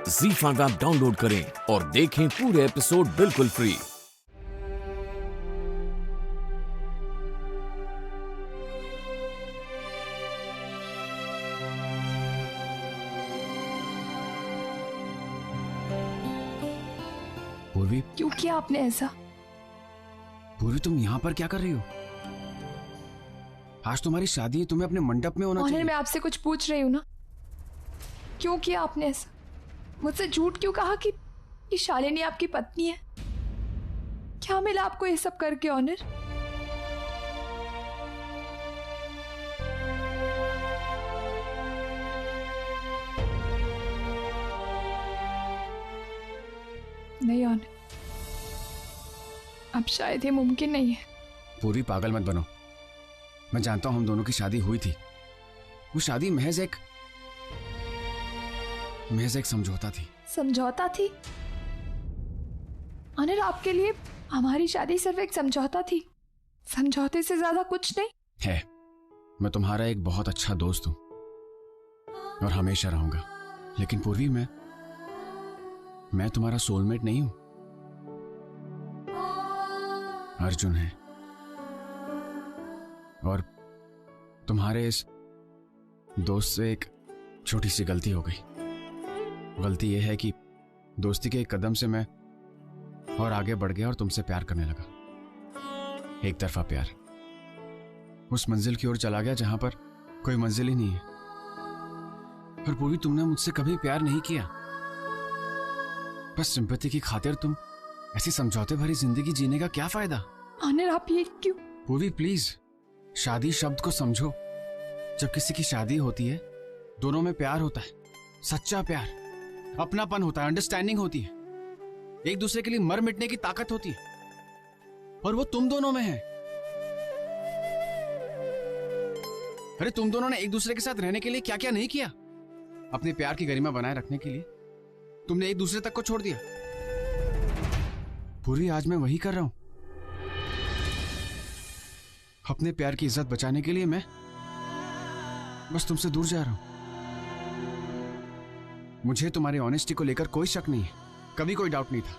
ZEE5 app download करें और देखें पूरे एपिसोड बिल्कुल फ्री। पूर्वी, क्यों किया आपने ऐसा? पूर्वी तुम यहाँ पर क्या कर रही हो? आज तुम्हारी शादी है, तुम्हें अपने मंडप में होना चाहिए। मैं आपसे कुछ पूछ रही हूँ ना, क्यों किया आपने ऐसा? मुझसे झूठ क्यों कहा कि शालिनी आपकी पत्नी है? क्या मिला आपको ये सब करके ऑनर? नहीं ऑनर, अब शायद ये मुमकिन नहीं है। पूर्वी पागल मत बनो। मैं जानता हूं हम दोनों की शादी हुई थी। वो शादी महज एक समझौता थी। समझौता थी? ऑनर, आपके लिए हमारी शादी सिर्फ एक समझौता थी, समझौते से ज्यादा कुछ नहीं है। मैं तुम्हारा एक बहुत अच्छा दोस्त हूं और हमेशा रहूंगा। लेकिन पूर्वी, मैं तुम्हारा सोलमेट नहीं हूं। अर्जुन है, और तुम्हारे इस दोस्त से एक छोटी सी गलती हो गई। गलती यह है कि दोस्ती के एक कदम से मैं और आगे बढ़ गया और तुमसे प्यार करने लगा। एक तरफा प्यार, उस मंजिल की ओर चला गया जहां पर कोई मंजिल ही नहीं है। पर पूर्वी, तुमने मुझसे कभी प्यार नहीं किया। बस सिंपैथी की खातिर तुम ऐसी समझौते भरी जिंदगी जीने का क्या फायदा? ऑनर, आप ये क्यों? पूर्वी प्लीज, शादी शब्द को समझो। जब किसी की शादी होती है, दोनों में प्यार होता है, सच्चा प्यार, अपनापन होता है, अंडरस्टैंडिंग होती है, एक दूसरे के लिए मर मिटने की ताकत होती है, और वो तुम दोनों में है। अरे तुम दोनों ने एक दूसरे के साथ रहने के लिए क्या क्या नहीं किया। अपने प्यार की गरिमा बनाए रखने के लिए तुमने एक दूसरे तक को छोड़ दिया। पूरी, आज मैं वही कर रहा हूं। अपने प्यार की इज्जत बचाने के लिए मैं बस तुमसे दूर जा रहा हूं। मुझे तुम्हारी ऑनेस्टी को लेकर कोई शक नहीं है, कभी कोई डाउट नहीं था।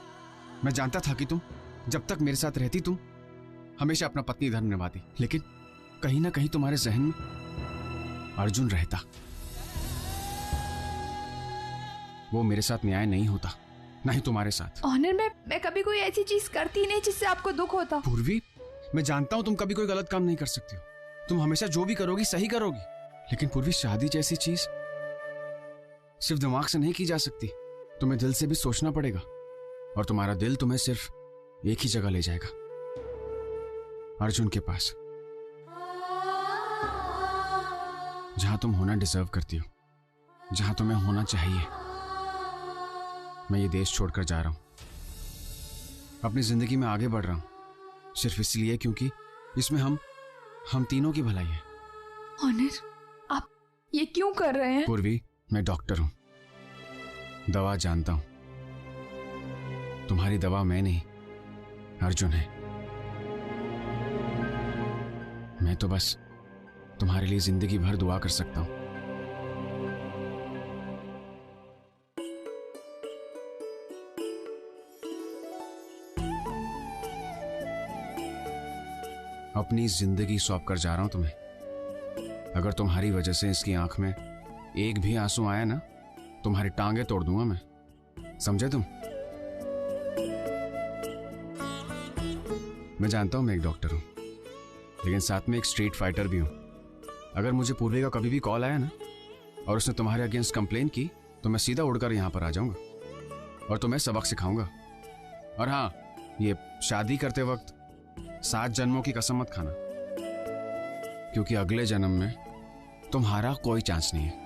मैं जानता था कि तुम जब तक मेरे साथ रहती, तुम हमेशा अपना पत्नी धर्म निभाती। लेकिन कहीं ना कहीं तुम्हारे जहन में अर्जुन रहता। वो मेरे साथ न्याय नहीं होता, ना ही तुम्हारे साथ। ऑनर, मैं कभी कोई ऐसी चीज करती नहीं जिससे आपको दुख होता। पूर्वी, मैं जानता हूं तुम कभी कोई गलत काम नहीं कर सकती हो। तुम हमेशा जो भी करोगी सही करोगी। लेकिन पूर्वी, शादी जैसी चीज सिर्फ दिमाग से नहीं की जा सकती। तुम्हें दिल से भी सोचना पड़ेगा, और तुम्हारा दिल तुम्हें सिर्फ एक ही जगह ले जाएगा, अर्जुन के पास, जहां तुम होना डिजर्व करती हो, जहां तुम्हें होना चाहिए। मैं ये देश छोड़कर जा रहा हूं, अपनी जिंदगी में आगे बढ़ रहा हूं, सिर्फ इसलिए क्योंकि इसमें हम तीनों की भलाई है। ऑनर, आप ये क्यों कर रहे हैं? पूर्वी, मैं डॉक्टर हूं, दवा जानता हूं। तुम्हारी दवा मैं नहीं, अर्जुन है। मैं तो बस तुम्हारे लिए जिंदगी भर दुआ कर सकता हूं। अपनी जिंदगी सौंप कर जा रहा हूं तुम्हें। अगर तुम्हारी वजह से इसकी आंख में एक भी आंसू आया ना, तुम्हारी टांगे तोड़ दूंगा मैं, समझे तुम? मैं जानता हूं मैं एक डॉक्टर हूं, लेकिन साथ में एक स्ट्रीट फाइटर भी हूं। अगर मुझे पूर्वी का कभी भी कॉल आया ना, और उसने तुम्हारे अगेंस्ट कंप्लेन की, तो मैं सीधा उड़कर यहां पर आ जाऊंगा और तुम्हें सबक सिखाऊंगा। और हाँ, ये शादी करते वक्त 7 जन्मों की कसम मत खाना, क्योंकि अगले जन्म में तुम्हारा कोई चांस नहीं है।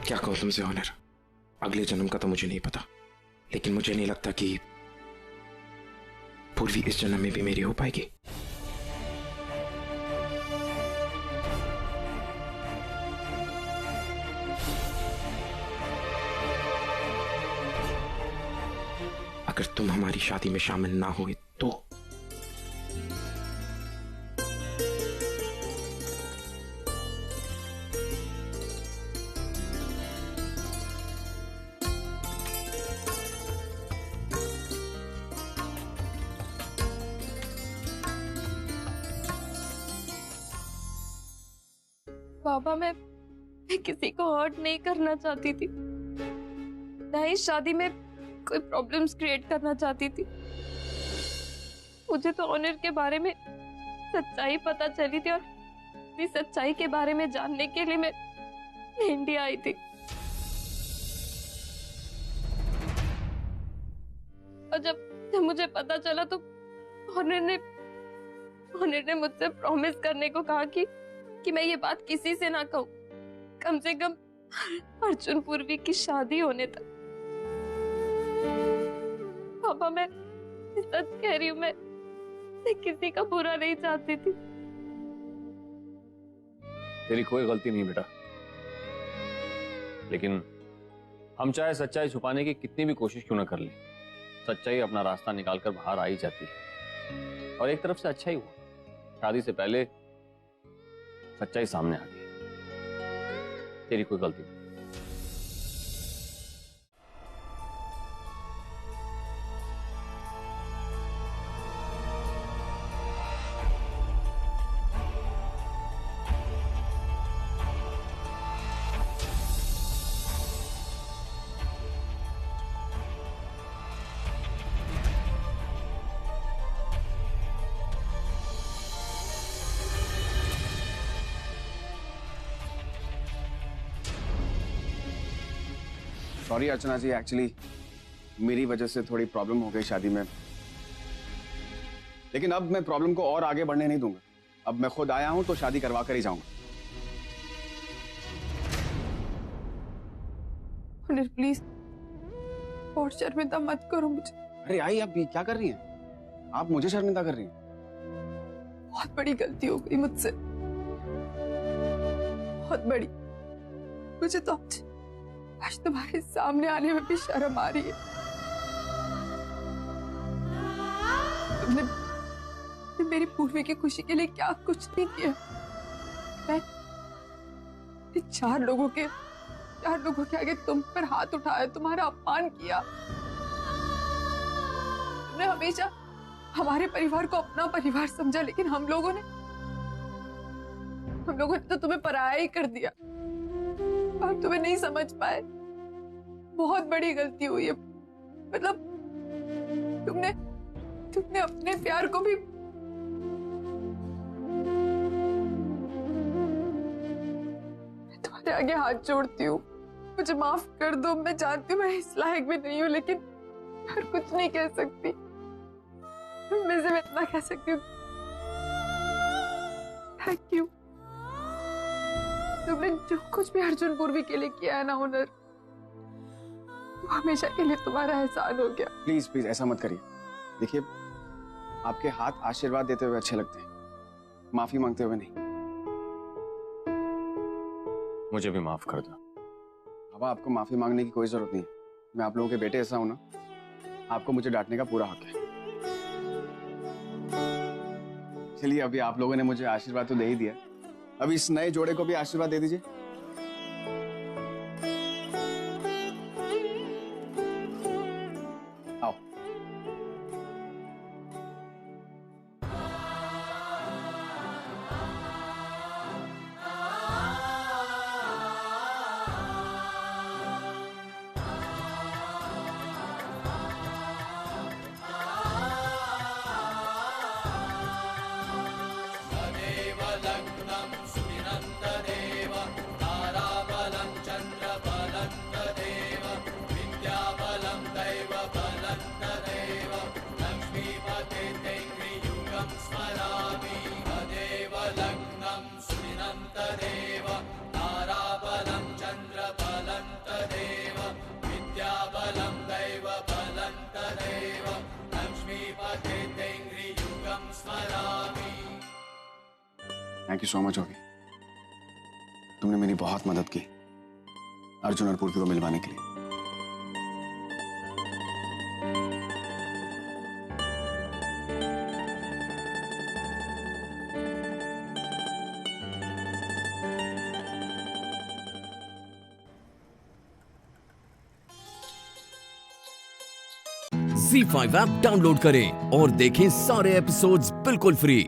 क्या कहूं तुमसे ऑनर, अगले जन्म का तो मुझे नहीं पता, लेकिन मुझे नहीं लगता कि पूर्वी इस जन्म में भी मेरी हो पाएगी। अगर तुम हमारी शादी में शामिल ना हुए तो पापा मैं किसी को हर्ट नहीं करना चाहती थी, ना ही शादी में कोई प्रॉब्लम्स क्रिएट करना चाहती थी। मुझे तो ऑनर के बारे में सच्चाई पता चली थी और इस सच्चाई के बारे में जानने के लिए मैं इंडिया आई थी। और जब मुझे पता चला तो ऑनर ने मुझसे प्रॉमिस करने को कहा कि मैं ये बात किसी से ना कहूं, कम से कम अर्जुन पूर्वी की शादी होने तक। पापा मैं सच कह रही हूँ, मैं किसी का बुरा नहीं चाहती थी। तेरी कोई गलती नहीं बेटा, लेकिन हम चाहे सच्चाई छुपाने की कितनी भी कोशिश क्यों ना कर ले, सच्चाई अपना रास्ता निकालकर बाहर आ ही जाती है। और एक तरफ से अच्छा ही हुआ, शादी से पहले सच्चाई सामने आ गई। तेरी कोई गलती नहीं। सॉरी अर्चना जी, एक्चुअली मेरी वजह से थोड़ी प्रॉब्लम हो गई शादी में, लेकिन अब मैं प्रॉब्लम को और आगे बढ़ने नहीं दूंगा। अब मैं खुद आया हूं तो शादी करवा कर ही जाऊंगा। प्लीज और शर्मिंदा मत करो मुझे। अरे आई, आप ये क्या कर रही हैं? आप मुझे शर्मिंदा कर रही हैं। बहुत बड़ी गलती हो गई मुझसे, बहुत बड़ी। मुझे तो आज तुम्हारे सामने आने में भी शर्म आ रही है। तुमने मेरी पूर्वी की खुशी के लिए क्या कुछ नहीं किया। मैं चार लोगों के आगे तुम पर हाथ उठाया, तुम्हारा अपमान किया। तुमने हमेशा हमारे परिवार को अपना परिवार समझा, लेकिन हम लोगों ने तो तुम्हें पराया ही कर दिया। हम तुम्हें नहीं समझ पाए। बहुत बड़ी गलती हुई है। मतलब तुमने अपने प्यार को भी मैं तुम्हारे आगे हाथ जोड़ती हूँ, मुझे माफ कर दो। मैं जानती हूँ मैं इस लायक भी नहीं हूँ, लेकिन हर कुछ नहीं कह सकती। मैं सिर्फ इतना कह सकती हूँ, थैंक यू। तुमने जो कुछ भी अर्जुन पूर्वी के लिए किया है ना हुनर, वो हमेशा के लिए तुम्हारा एहसान हो गया। प्लीज प्लीज ऐसा मत करिए। देखिए, आपके हाथ आशीर्वाद देते हुए अच्छे लगते हैं, माफी मांगते हुए नहीं। मुझे भी माफ कर दो। अब आपको माफी मांगने की कोई जरूरत नहीं है। मैं आप लोगों के बेटे ऐसा हूं ना, आपको मुझे डांटने का पूरा हक है। चलिए, अभी आप लोगों ने मुझे आशीर्वाद तो दे ही दिया, अब इस नए जोड़े को भी आशीर्वाद दे दीजिए। आओ। थैंक यू सो मच होगी, तुमने मेरी बहुत मदद की अर्जुन और पूर्वी को मिलवाने के लिए। ZEE5 ऐप डाउनलोड करें और देखें सारे एपिसोड्स बिल्कुल फ्री।